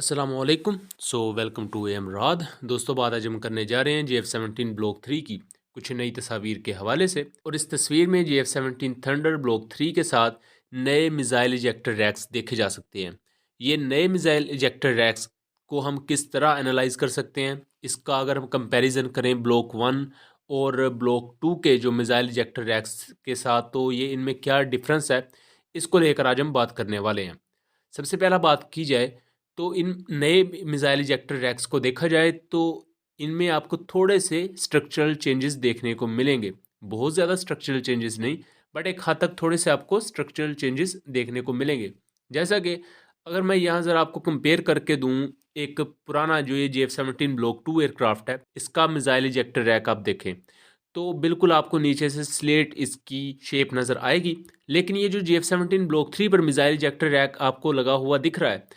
अस्सलामुअलैकुम। Welcome to एम राद। दोस्तों, बात आज हम करने जा रहे हैं JF-17 ब्लॉक 3 की कुछ नई तस्वीर के हवाले से। और इस तस्वीर में JF-17 थंडर ब्लॉक 3 के साथ नए मिज़ाइल इजेक्टर रैक्स देखे जा सकते हैं। ये नए मिज़ाइल इजेक्टर रैक्स को हम किस तरह एनालाइज कर सकते हैं, इसका अगर हम कंपैरिजन करें ब्लॉक 1 और ब्लॉक 2 के जो मिज़ाइल इजेक्टर रैक्स के साथ, तो ये इनमें क्या डिफरेंस है, इसको लेकर आज हम बात करने वाले हैं। सबसे पहला बात की जाए तो इन नए मिसाइल इजेक्टर रैक्स को देखा जाए तो इनमें आपको थोड़े से स्ट्रक्चरल चेंजेस देखने को मिलेंगे। बहुत ज़्यादा स्ट्रक्चरल चेंजेस नहीं, बट एक हद तक थोड़े से आपको स्ट्रक्चरल चेंजेस देखने को मिलेंगे। जैसा कि अगर मैं यहाँ ज़रा आपको कंपेयर करके दूँ, एक पुराना जो ये JF-17 ब्लॉक 2 एयरक्राफ्ट है, इसका मिसाइल इजेक्टर रैक आप देखें तो बिल्कुल आपको नीचे से स्लेट इसकी शेप नज़र आएगी। लेकिन ये जो JF-17 ब्लॉक 3 पर मिसाइल इजेक्टर रैक आपको लगा हुआ दिख रहा है,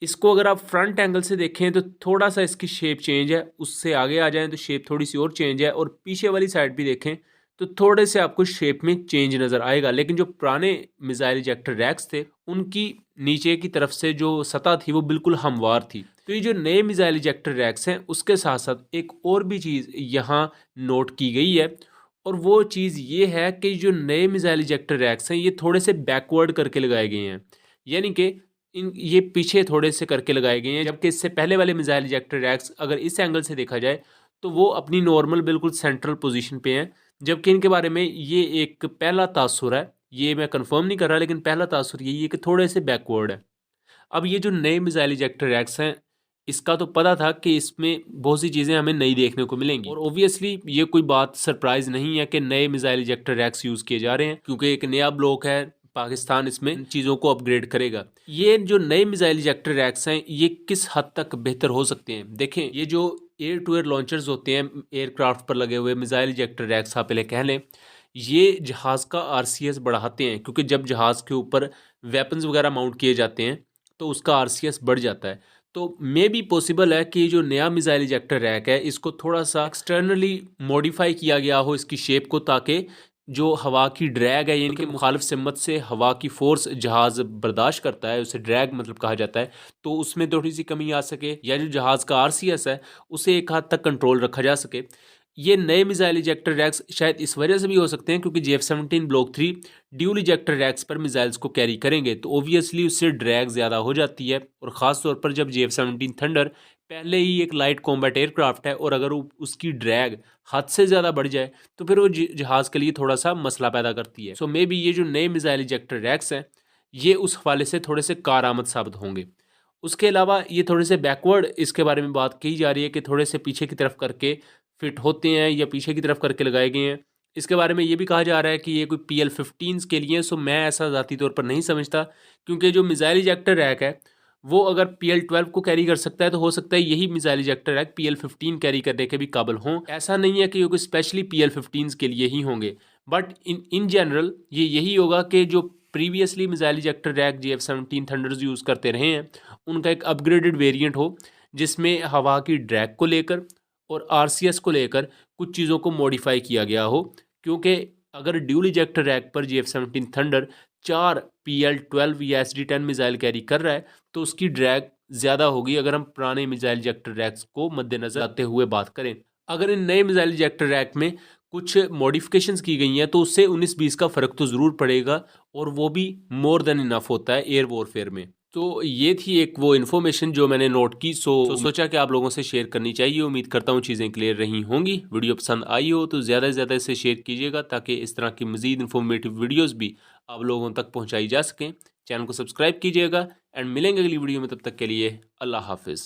इसको अगर आप फ्रंट एंगल से देखें तो थोड़ा सा इसकी शेप चेंज है, उससे आगे आ जाएं तो शेप थोड़ी सी और चेंज है, और पीछे वाली साइड भी देखें तो थोड़े से आपको शेप में चेंज नज़र आएगा। लेकिन जो पुराने मिसाइल इजेक्टर रैक्स थे, उनकी नीचे की तरफ से जो सतह थी वो बिल्कुल हमवार थी। तो ये जो नए मिसाइल इजेक्टर रैक्स हैं, उसके साथ साथ एक और भी चीज़ यहाँ नोट की गई है, और वो चीज़ ये है कि जो नए मिसाइल इजेक्टर रैक्स हैं, ये थोड़े से बैकवर्ड करके लगाए गए हैं। यानी कि इन ये पीछे थोड़े से करके लगाए गए हैं, जबकि इससे पहले वाले मिसाइल इजेक्टर रैक्स अगर इस एंगल से देखा जाए तो वो अपनी नॉर्मल बिल्कुल सेंट्रल पोजीशन पे हैं। जबकि इनके बारे में ये एक पहला तासुर है, ये मैं कंफर्म नहीं कर रहा, लेकिन पहला तासुर यही है कि थोड़े से बैकवर्ड है। अब ये जो नए मिसाइल इजेक्टर रैक्स हैं, इसका तो पता था कि इसमें बहुत सी चीज़ें हमें नई देखने को मिलेंगी, और ऑब्वियसली ये कोई बात सरप्राइज नहीं है कि नए मिसाइल इजेक्टर रैक्स यूज़ किए जा रहे हैं, क्योंकि एक नया ब्लॉक है, पाकिस्तान इसमें चीज़ों को अपग्रेड करेगा। ये जो नए मिसाइल इजेक्टर रैक्स हैं, ये किस हद तक बेहतर हो सकते हैं? देखें, ये जो एयर टू एयर लॉन्चर्स होते हैं एयरक्राफ्ट पर लगे हुए मिसाइल इजेक्टर रैक्स, आप पहले कह लें, ये जहाज़ का RCS बढ़ाते हैं, क्योंकि जब जहाज़ के ऊपर वेपन्स वगैरह माउंट किए जाते हैं तो उसका RCS बढ़ जाता है। तो मे भी पॉसिबल है कि जो नया मिसाइल इजेक्टर रैक है, इसको थोड़ा सा एक्सटर्नली मॉडिफाई किया गया हो इसकी शेप को, ताकि जो हवा की ड्रैग है, यानी कि मुखालिफ सिमत से हवा की फोर्स जहाज़ बर्दाश्त करता है, उसे ड्रैग मतलब कहा जाता है, तो उसमें थोड़ी सी कमी आ सके, या जो जहाज़ का RCS है उसे एक हद तक कंट्रोल रखा जा सके। ये नए मिसाइल इजेक्टर रैक्स शायद इस वजह से भी हो सकते हैं क्योंकि JF-17 block 3 dual ejector racks पर मिसाइल्स को कैरी करेंगे, तो ओबियसली उससे ड्रैग ज़्यादा हो जाती है। और ख़ास तौर पर जब JF-17 थंडर पहले ही एक लाइट कॉम्बैट एयरक्राफ्ट है, और अगर उसकी ड्रैग हद से ज़्यादा बढ़ जाए तो फिर वो जहाज़ के लिए थोड़ा सा मसला पैदा करती है। सो मे बी ये जो नए मिसाइल इजेक्टर रैक्स हैं, ये उस हवाले से थोड़े से कारआमद साबित होंगे। उसके अलावा ये थोड़े से बैकवर्ड इसके बारे में बात की जा रही है कि थोड़े से पीछे की तरफ करके फिट होते हैं या पीछे की तरफ करके लगाए गए हैं। इसके बारे में ये भी कहा जा रहा है कि ये कोई PL-15s के लिए, सो मैं ऐसा ज़ाती तौर पर नहीं समझता, क्योंकि जो मिसाइल इजेक्टर रैक है वो अगर PL-12 को कैरी कर सकता है, तो हो सकता है यही missile ejector rack PL-15 carry करने के भी काबिल हों। ऐसा नहीं है कि ये कोई स्पेशली PL-15s के लिए ही होंगे, बट इन जनरल ये यही होगा कि जो previously missile ejector rack JF-17 thunder's use करते रहे हैं, उनका एक अपग्रेडेड वेरिएंट हो, जिसमें हवा की ड्रैग को लेकर और RCS को लेकर कुछ चीज़ों को मॉडिफाई किया गया हो। क्योंकि अगर ड्यूल इजेक्टर रैक पर JF-17 थंडर 4 PL-12 या SD-10 मिसाइल कैरी कर रहा है, तो उसकी ड्रैग ज़्यादा होगी अगर हम पुराने मिसाइल इजेक्टर रैक्स को मद्देनज़र आते हुए बात करें। अगर इन नए मिसाइल इजेक्टर रैक में कुछ मॉडिफिकेशंस की गई हैं, तो उससे 19-20 का फ़र्क तो ज़रूर पड़ेगा, और वो भी मोर देन इनफ होता है एयर वॉरफेयर में। तो ये थी एक वो इन्फॉर्मेशन जो मैंने नोट की, सोचा कि आप लोगों से शेयर करनी चाहिए। उम्मीद करता हूँ चीज़ें क्लियर रही होंगी। वीडियो पसंद आई हो तो ज़्यादा से ज़्यादा इसे शेयर कीजिएगा, ताकि इस तरह की मज़ीद इन्फॉर्मेटिव वीडियोज़ भी आप लोगों तक पहुँचाई जा सकें। चैनल को सब्सक्राइब कीजिएगा, एंड मिलेंगे अगली वीडियो में। तब तक के लिए अल्लाह हाफिज़।